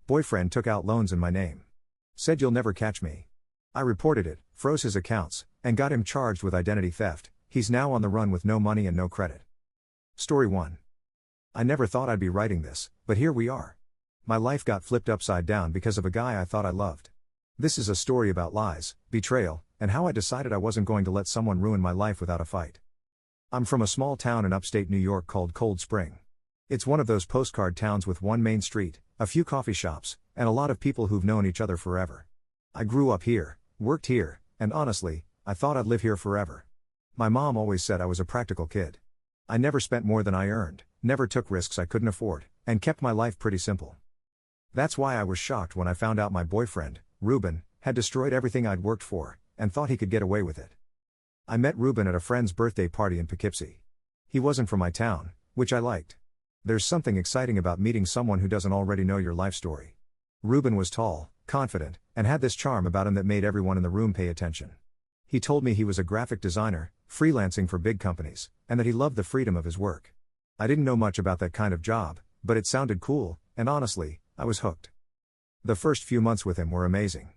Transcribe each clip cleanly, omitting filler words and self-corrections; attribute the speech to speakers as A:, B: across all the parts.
A: Boyfriend took out loans in my name. Said you'll never catch me. I reported it, froze his accounts, and got him charged with identity theft. He's now on the run with no money and no credit. Story 1. I never thought I'd be writing this, but here we are. My life got flipped upside down because of a guy I thought I loved. This is a story about lies, betrayal, and how I decided I wasn't going to let someone ruin my life without a fight. I'm from a small town in upstate New York called Cold Spring. It's one of those postcard towns with one main street, a few coffee shops, and a lot of people who've known each other forever. I grew up here, worked here, and honestly, I thought I'd live here forever. My mom always said I was a practical kid. I never spent more than I earned, never took risks I couldn't afford, and kept my life pretty simple. That's why I was shocked when I found out my boyfriend, Ruben, had destroyed everything I'd worked for, and thought he could get away with it. I met Ruben at a friend's birthday party in Poughkeepsie. He wasn't from my town, which I liked. There's something exciting about meeting someone who doesn't already know your life story. Ruben was tall, confident, and had this charm about him that made everyone in the room pay attention. He told me he was a graphic designer, freelancing for big companies, and that he loved the freedom of his work. I didn't know much about that kind of job, but it sounded cool, and honestly, I was hooked. The first few months with him were amazing.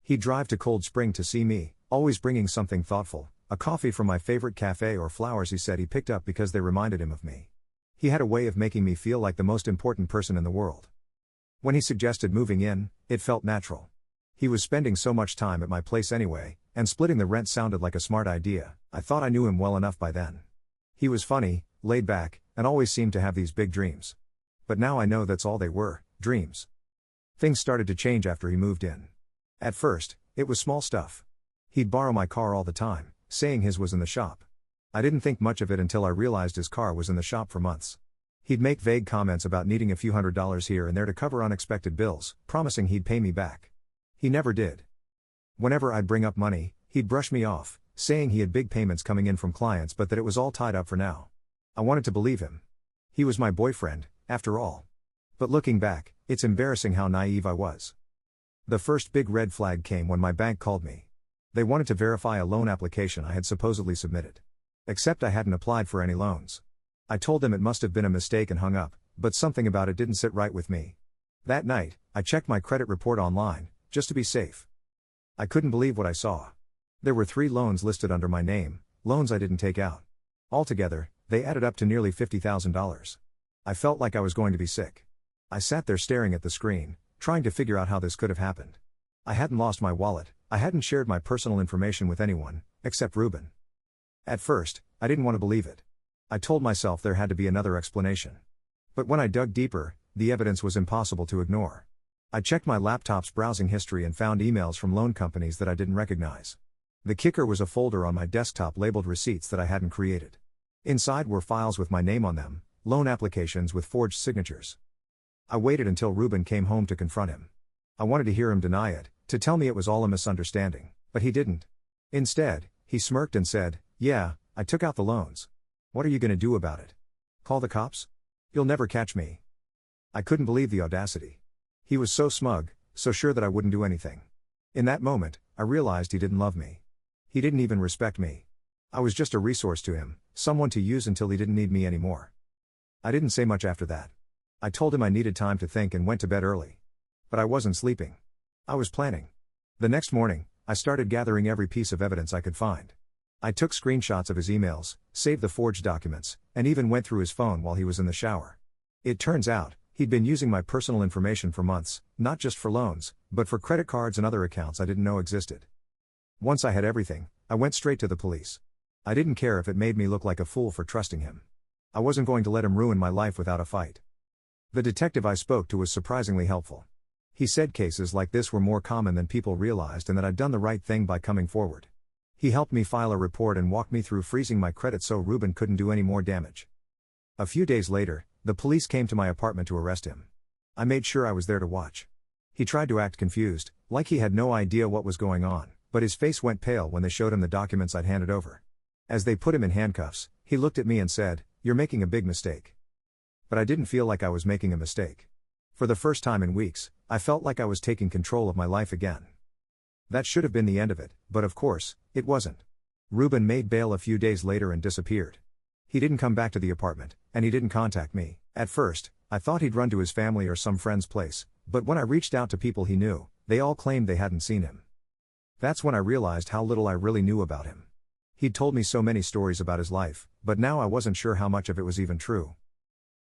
A: He'd drive to Cold Spring to see me, always bringing something thoughtful, a coffee from my favorite cafe or flowers he said he picked up because they reminded him of me. He had a way of making me feel like the most important person in the world. When he suggested moving in, it felt natural. He was spending so much time at my place anyway, and splitting the rent sounded like a smart idea. I thought I knew him well enough by then. He was funny, laid back, and always seemed to have these big dreams. But now I know that's all they were, dreams. Things started to change after he moved in. At first, it was small stuff. He'd borrow my car all the time, saying his was in the shop. I didn't think much of it until I realized his car was in the shop for months. He'd make vague comments about needing a few $100s here and there to cover unexpected bills, promising he'd pay me back. He never did. Whenever I'd bring up money, he'd brush me off, saying he had big payments coming in from clients but that it was all tied up for now. I wanted to believe him. He was my boyfriend, after all. But looking back, it's embarrassing how naive I was. The first big red flag came when my bank called me. They wanted to verify a loan application I had supposedly submitted. Except I hadn't applied for any loans. I told them it must have been a mistake and hung up, but something about it didn't sit right with me. That night, I checked my credit report online, just to be safe. I couldn't believe what I saw. There were 3 loans listed under my name, loans I didn't take out. Altogether, they added up to nearly $50,000. I felt like I was going to be sick. I sat there staring at the screen, trying to figure out how this could have happened. I hadn't lost my wallet, I hadn't shared my personal information with anyone, except Ruben. At first, I didn't want to believe it. I told myself there had to be another explanation. But when I dug deeper, the evidence was impossible to ignore. I checked my laptop's browsing history and found emails from loan companies that I didn't recognize. The kicker was a folder on my desktop labeled receipts that I hadn't created. Inside were files with my name on them, loan applications with forged signatures. I waited until Ruben came home to confront him. I wanted to hear him deny it, to tell me it was all a misunderstanding, but he didn't. Instead, he smirked and said, "Yeah, I took out the loans. What are you going to do about it? Call the cops? You'll never catch me." I couldn't believe the audacity. He was so smug, so sure that I wouldn't do anything. In that moment, I realized he didn't love me. He didn't even respect me. I was just a resource to him, someone to use until he didn't need me anymore. I didn't say much after that. I told him I needed time to think and went to bed early. But I wasn't sleeping. I was planning. The next morning, I started gathering every piece of evidence I could find. I took screenshots of his emails, saved the forged documents, and even went through his phone while he was in the shower. It turns out, he'd been using my personal information for months, not just for loans, but for credit cards and other accounts I didn't know existed. Once I had everything, I went straight to the police. I didn't care if it made me look like a fool for trusting him. I wasn't going to let him ruin my life without a fight. The detective I spoke to was surprisingly helpful. He said cases like this were more common than people realized and that I'd done the right thing by coming forward. He helped me file a report and walked me through freezing my credit so Ruben couldn't do any more damage. A few days later, the police came to my apartment to arrest him. I made sure I was there to watch. He tried to act confused, like he had no idea what was going on, but his face went pale when they showed him the documents I'd handed over. As they put him in handcuffs, he looked at me and said, "You're making a big mistake." But I didn't feel like I was making a mistake. For the first time in weeks, I felt like I was taking control of my life again. That should have been the end of it, but of course, it wasn't. Ruben made bail a few days later and disappeared. He didn't come back to the apartment, and he didn't contact me. At first, I thought he'd run to his family or some friend's place, but when I reached out to people he knew, they all claimed they hadn't seen him. That's when I realized how little I really knew about him. He'd told me so many stories about his life, but now I wasn't sure how much of it was even true.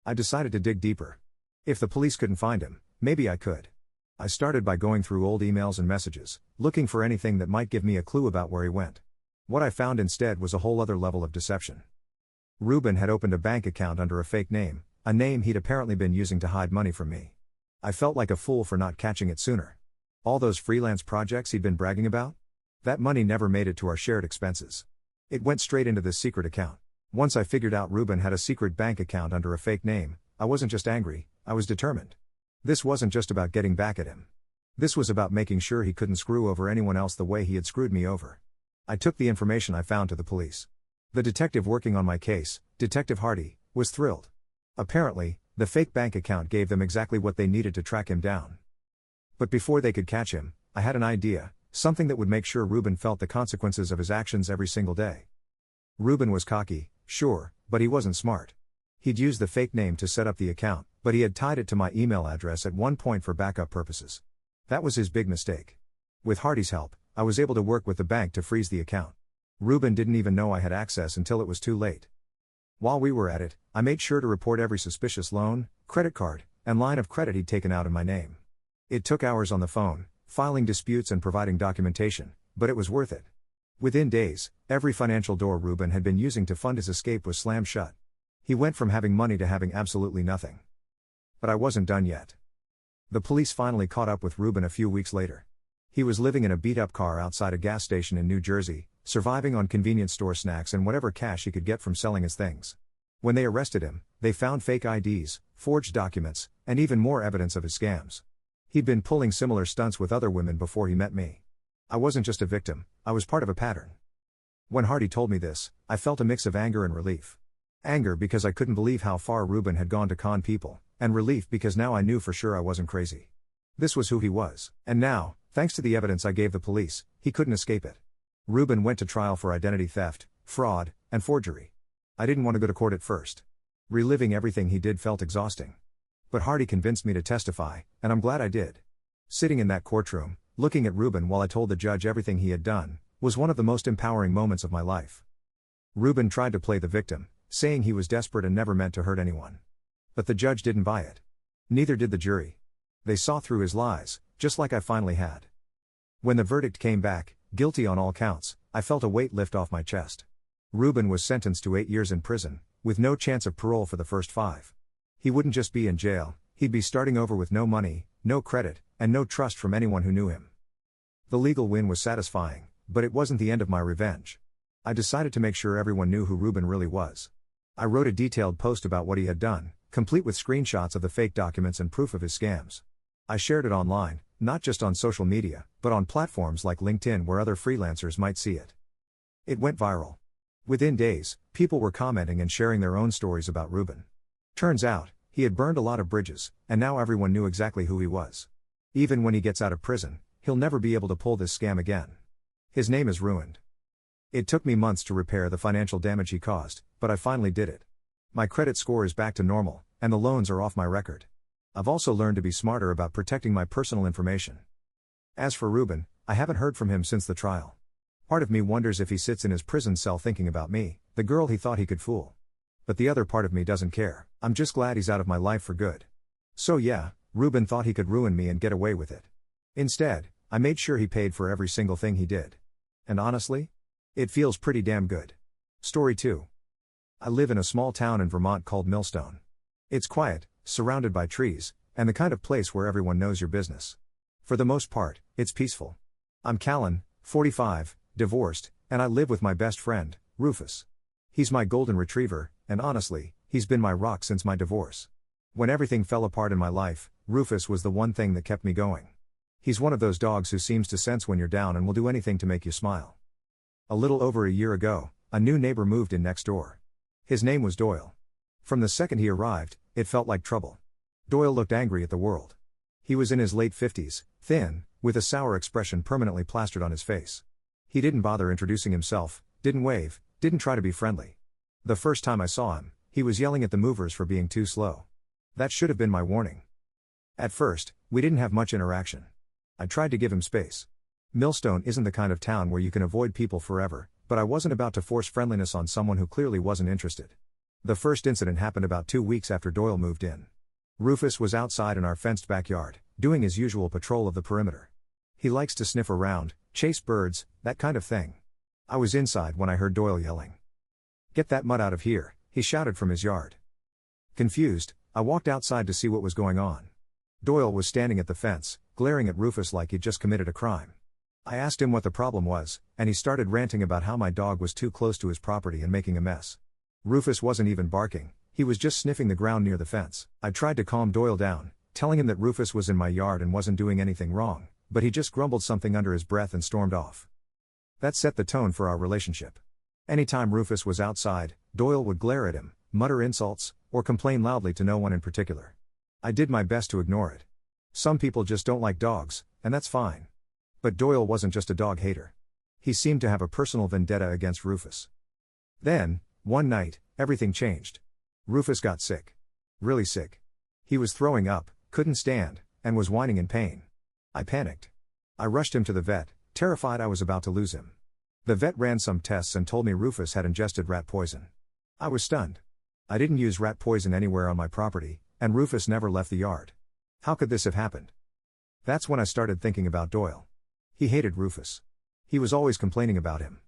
A: I decided to dig deeper. If the police couldn't find him, maybe I could. I started by going through old emails and messages, looking for anything that might give me a clue about where he went. What I found instead was a whole other level of deception. Ruben had opened a bank account under a fake name, a name he'd apparently been using to hide money from me. I felt like a fool for not catching it sooner. All those freelance projects he'd been bragging about? That money never made it to our shared expenses. It went straight into this secret account. Once I figured out Ruben had a secret bank account under a fake name, I wasn't just angry, I was determined. This wasn't just about getting back at him. This was about making sure he couldn't screw over anyone else the way he had screwed me over. I took the information I found to the police. The detective working on my case, Detective Hardy, was thrilled. Apparently, the fake bank account gave them exactly what they needed to track him down. But before they could catch him, I had an idea, something that would make sure Ruben felt the consequences of his actions every single day. Ruben was cocky, sure, but he wasn't smart. He'd used the fake name to set up the account, but he had tied it to my email address at one point for backup purposes. That was his big mistake. With Hardy's help, I was able to work with the bank to freeze the account. Ruben didn't even know I had access until it was too late. While we were at it, I made sure to report every suspicious loan, credit card, and line of credit he'd taken out in my name. It took hours on the phone, filing disputes and providing documentation, but it was worth it. Within days, every financial door Ruben had been using to fund his escape was slammed shut. He went from having money to having absolutely nothing. But I wasn't done yet. The police finally caught up with Ruben a few weeks later. He was living in a beat-up car outside a gas station in New Jersey, surviving on convenience store snacks and whatever cash he could get from selling his things. When they arrested him, they found fake IDs, forged documents, and even more evidence of his scams. He'd been pulling similar stunts with other women before he met me. I wasn't just a victim, I was part of a pattern. When Hardy told me this, I felt a mix of anger and relief. Anger because I couldn't believe how far Ruben had gone to con people, and relief because now I knew for sure I wasn't crazy. This was who he was, and now, thanks to the evidence I gave the police, he couldn't escape it. Ruben went to trial for identity theft, fraud, and forgery. I didn't want to go to court at first. Reliving everything he did felt exhausting. But Hardy convinced me to testify, and I'm glad I did. Sitting in that courtroom, looking at Ruben while I told the judge everything he had done, was one of the most empowering moments of my life. Ruben tried to play the victim, saying he was desperate and never meant to hurt anyone. But the judge didn't buy it. Neither did the jury. They saw through his lies, just like I finally had. When the verdict came back, guilty on all counts, I felt a weight lift off my chest. Ruben was sentenced to 8 years in prison, with no chance of parole for the first 5. He wouldn't just be in jail, he'd be starting over with no money, no credit, and no trust from anyone who knew him. The legal win was satisfying, but it wasn't the end of my revenge. I decided to make sure everyone knew who Ruben really was. I wrote a detailed post about what he had done, complete with screenshots of the fake documents and proof of his scams. I shared it online, not just on social media, but on platforms like LinkedIn where other freelancers might see it. It went viral. Within days, people were commenting and sharing their own stories about Ruben. Turns out, he had burned a lot of bridges, and now everyone knew exactly who he was. Even when he gets out of prison, he'll never be able to pull this scam again. His name is ruined. It took me months to repair the financial damage he caused, but I finally did it. My credit score is back to normal, and the loans are off my record. I've also learned to be smarter about protecting my personal information. As for Ruben, I haven't heard from him since the trial. Part of me wonders if he sits in his prison cell thinking about me, the girl he thought he could fool. But the other part of me doesn't care. I'm just glad he's out of my life for good. So yeah, Ruben thought he could ruin me and get away with it. Instead, I made sure he paid for every single thing he did. And honestly, it feels pretty damn good. Story 2. I live in a small town in Vermont called Millstone. It's quiet, surrounded by trees, and the kind of place where everyone knows your business. For the most part, it's peaceful. I'm Callan, 45, divorced, and I live with my best friend, Rufus. He's my golden retriever, and honestly, he's been my rock since my divorce. When everything fell apart in my life, Rufus was the one thing that kept me going. He's one of those dogs who seems to sense when you're down and will do anything to make you smile. A little over a year ago, a new neighbor moved in next door. His name was Doyle. From the second he arrived, it felt like trouble. Doyle looked angry at the world. He was in his late 50s, thin, with a sour expression permanently plastered on his face. He didn't bother introducing himself, didn't wave, didn't try to be friendly. The first time I saw him, he was yelling at the movers for being too slow. That should have been my warning. At first, we didn't have much interaction. I tried to give him space. Millstone isn't the kind of town where you can avoid people forever, but I wasn't about to force friendliness on someone who clearly wasn't interested. The first incident happened about 2 weeks after Doyle moved in. Rufus was outside in our fenced backyard, doing his usual patrol of the perimeter. He likes to sniff around, chase birds, that kind of thing. I was inside when I heard Doyle yelling. "Get that mutt out of here," he shouted from his yard. Confused, I walked outside to see what was going on. Doyle was standing at the fence, glaring at Rufus like he'd just committed a crime. I asked him what the problem was, and he started ranting about how my dog was too close to his property and making a mess. Rufus wasn't even barking, he was just sniffing the ground near the fence. I tried to calm Doyle down, telling him that Rufus was in my yard and wasn't doing anything wrong, but he just grumbled something under his breath and stormed off. That set the tone for our relationship. Anytime Rufus was outside, Doyle would glare at him, mutter insults, or complain loudly to no one in particular. I did my best to ignore it. Some people just don't like dogs, and that's fine. But Doyle wasn't just a dog hater. He seemed to have a personal vendetta against Rufus. Then, one night, everything changed. Rufus got sick. Really sick. He was throwing up, couldn't stand, and was whining in pain. I panicked. I rushed him to the vet, terrified I was about to lose him. The vet ran some tests and told me Rufus had ingested rat poison. I was stunned. I didn't use rat poison anywhere on my property, and Rufus never left the yard. How could this have happened? That's when I started thinking about Doyle. He hated Rufus. He was always complaining about him.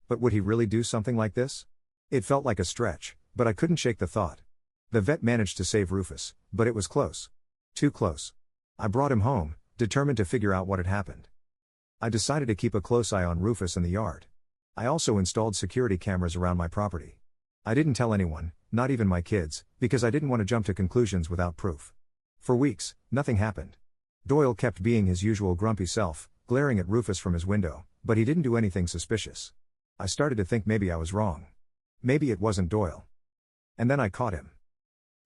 A: But would he really do something like this? It felt like a stretch, but I couldn't shake the thought. The vet managed to save Rufus, but it was close. Too close. I brought him home, determined to figure out what had happened. I decided to keep a close eye on Rufus in the yard. I also installed security cameras around my property. I didn't tell anyone, not even my kids, because I didn't want to jump to conclusions without proof. For weeks, nothing happened. Doyle kept being his usual grumpy self, glaring at Rufus from his window, but he didn't do anything suspicious. I started to think maybe I was wrong. Maybe it wasn't Doyle. And then I caught him.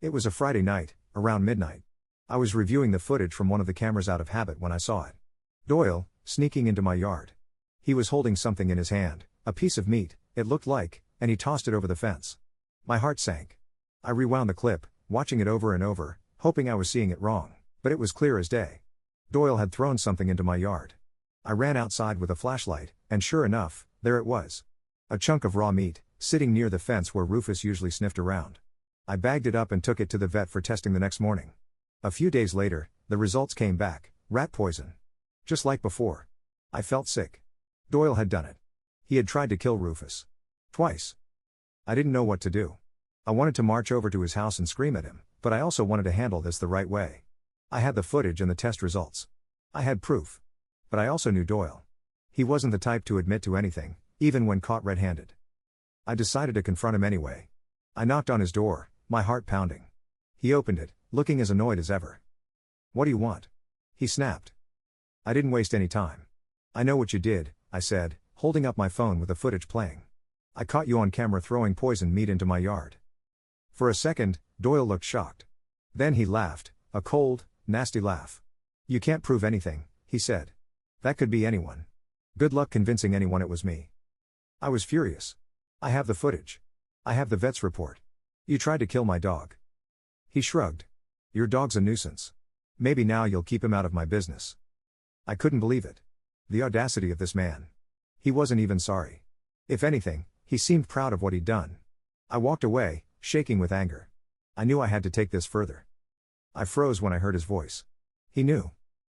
A: It was a Friday night, around midnight. I was reviewing the footage from one of the cameras out of habit when I saw it. Doyle, sneaking into my yard. He was holding something in his hand, a piece of meat, it looked like, and he tossed it over the fence. My heart sank. I rewound the clip, watching it over and over, hoping I was seeing it wrong, but it was clear as day. Doyle had thrown something into my yard. I ran outside with a flashlight, and sure enough, there it was. A chunk of raw meat, sitting near the fence where Rufus usually sniffed around. I bagged it up and took it to the vet for testing the next morning. A few days later, the results came back, rat poison. Just like before. I felt sick. Doyle had done it. He had tried to kill Rufus. Twice. I didn't know what to do. I wanted to march over to his house and scream at him, but I also wanted to handle this the right way. I had the footage and the test results. I had proof. But I also knew Doyle. He wasn't the type to admit to anything, even when caught red-handed. I decided to confront him anyway. I knocked on his door, my heart pounding. He opened it, looking as annoyed as ever. "What do you want?" he snapped. I didn't waste any time. "I know what you did," I said, holding up my phone with the footage playing. "I caught you on camera throwing poisoned meat into my yard." For a second, Doyle looked shocked. Then he laughed, a cold, nasty laugh. "You can't prove anything," he said. "That could be anyone. Good luck convincing anyone it was me." I was furious. "I have the footage. I have the vet's report. You tried to kill my dog." He shrugged. "Your dog's a nuisance. Maybe now you'll keep him out of my business." I couldn't believe it. The audacity of this man. He wasn't even sorry. If anything, he seemed proud of what he'd done. I walked away, shaking with anger. I knew I had to take this further. I froze when I heard his voice. He knew.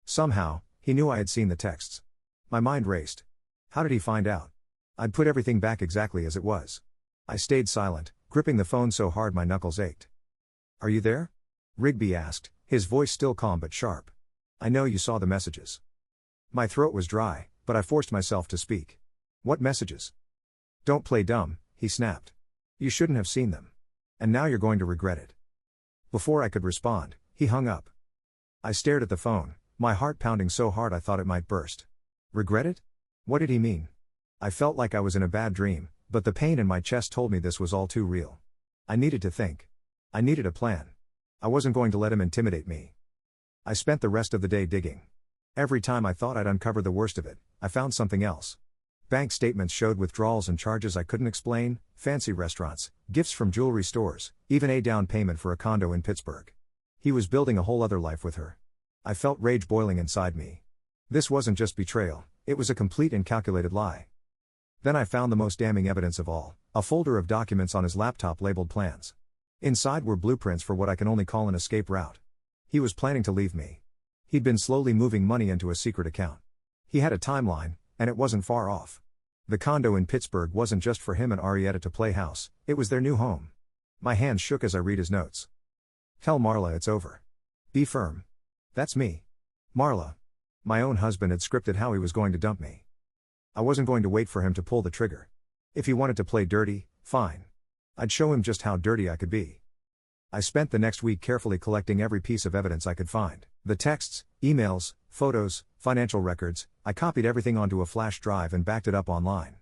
A: Somehow, he knew I had seen the texts. My mind raced. How did he find out? I'd put everything back exactly as it was. I stayed silent, gripping the phone so hard my knuckles ached. "Are you there?" Rigby asked, his voice still calm but sharp. "I know you saw the messages." My throat was dry, but I forced myself to speak. "What messages?" "Don't play dumb," he snapped. "You shouldn't have seen them. And now you're going to regret it." Before I could respond, he hung up. I stared at the phone, my heart pounding so hard I thought it might burst. Regret it? What did he mean? I felt like I was in a bad dream, but the pain in my chest told me this was all too real. I needed to think. I needed a plan. I wasn't going to let him intimidate me. I spent the rest of the day digging. Every time I thought I'd uncovered the worst of it, I found something else. Bank statements showed withdrawals and charges I couldn't explain, fancy restaurants, gifts from jewelry stores, even a down payment for a condo in Pittsburgh. He was building a whole other life with her. I felt rage boiling inside me. This wasn't just betrayal, it was a complete and calculated lie. Then I found the most damning evidence of all, a folder of documents on his laptop labeled plans. Inside were blueprints for what I can only call an escape route. He was planning to leave me. He'd been slowly moving money into a secret account. He had a timeline, and it wasn't far off. The condo in Pittsburgh wasn't just for him and Arietta to play house, it was their new home. My hands shook as I read his notes. Tell Marla it's over. Be firm. That's me. Marla. My own husband had scripted how he was going to dump me. I wasn't going to wait for him to pull the trigger. If he wanted to play dirty, fine. I'd show him just how dirty I could be. I spent the next week carefully collecting every piece of evidence I could find. The texts, emails, photos, financial records. I copied everything onto a flash drive and backed it up online.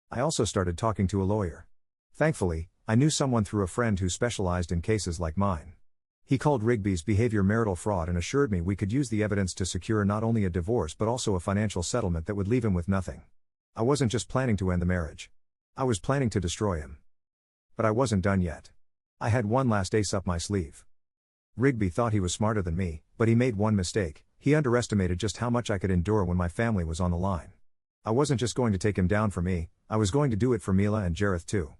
A: I also started talking to a lawyer. Thankfully, I knew someone through a friend who specialized in cases like mine. He called Rigby's behavior marital fraud and assured me we could use the evidence to secure not only a divorce but also a financial settlement that would leave him with nothing. I wasn't just planning to end the marriage. I was planning to destroy him. But I wasn't done yet. I had one last ace up my sleeve. Rigby thought he was smarter than me, but he made one mistake. He underestimated just how much I could endure when my family was on the line. I wasn't just going to take him down for me, I was going to do it for Mila and Jareth too.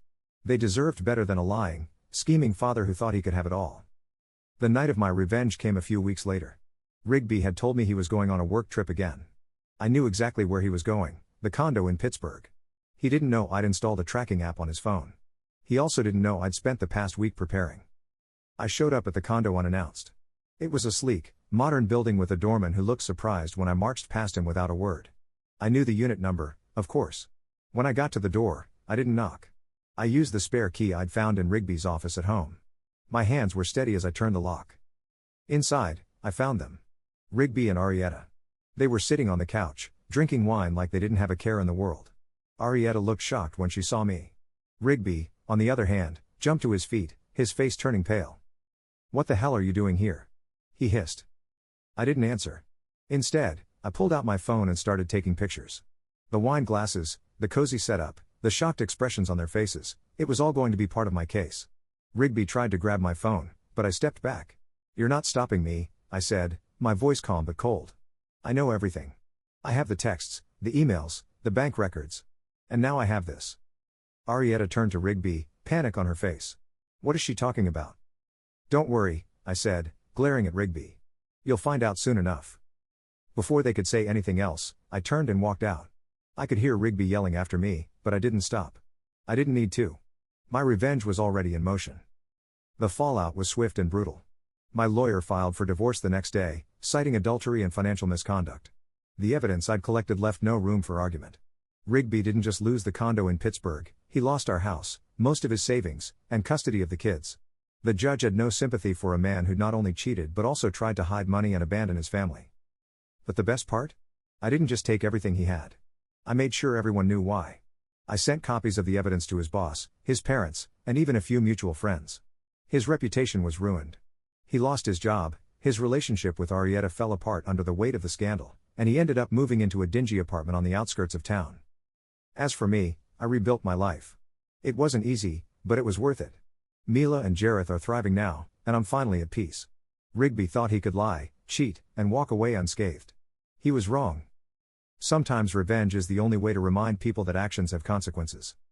A: They deserved better than a lying, scheming father who thought he could have it all. The night of my revenge came a few weeks later. Rigby had told me he was going on a work trip again. I knew exactly where he was going, the condo in Pittsburgh. He didn't know I'd installed a tracking app on his phone. He also didn't know I'd spent the past week preparing. I showed up at the condo unannounced. It was a sleek, modern building with a doorman who looked surprised when I marched past him without a word. I knew the unit number, of course. When I got to the door, I didn't knock. I used the spare key I'd found in Rigby's office at home. My hands were steady as I turned the lock. Inside, I found them. Rigby and Arietta. They were sitting on the couch, drinking wine like they didn't have a care in the world. Arietta looked shocked when she saw me. Rigby, on the other hand, jumped to his feet, his face turning pale. "What the hell are you doing here?" he hissed. I didn't answer. Instead, I pulled out my phone and started taking pictures. The wine glasses, the cozy setup, the shocked expressions on their faces, it was all going to be part of my case. Rigby tried to grab my phone, but I stepped back. "You're not stopping me," I said, my voice calm but cold. "I know everything. I have the texts, the emails, the bank records. And now I have this." Arietta turned to Rigby, panic on her face. "What is she talking about?" "Don't worry," I said, glaring at Rigby. "You'll find out soon enough." Before they could say anything else, I turned and walked out. I could hear Rigby yelling after me, but I didn't stop. I didn't need to. My revenge was already in motion. The fallout was swift and brutal. My lawyer filed for divorce the next day, citing adultery and financial misconduct. The evidence I'd collected left no room for argument. Rigby didn't just lose the condo in Pittsburgh, he lost our house, most of his savings, and custody of the kids. The judge had no sympathy for a man who'd not only cheated but also tried to hide money and abandon his family. But the best part? I didn't just take everything he had. I made sure everyone knew why. I sent copies of the evidence to his boss, his parents, and even a few mutual friends. His reputation was ruined. He lost his job, his relationship with Arietta fell apart under the weight of the scandal, and he ended up moving into a dingy apartment on the outskirts of town. As for me, I rebuilt my life. It wasn't easy, but it was worth it. Mila and Jareth are thriving now, and I'm finally at peace. Rigby thought he could lie, cheat, and walk away unscathed. He was wrong. Sometimes revenge is the only way to remind people that actions have consequences.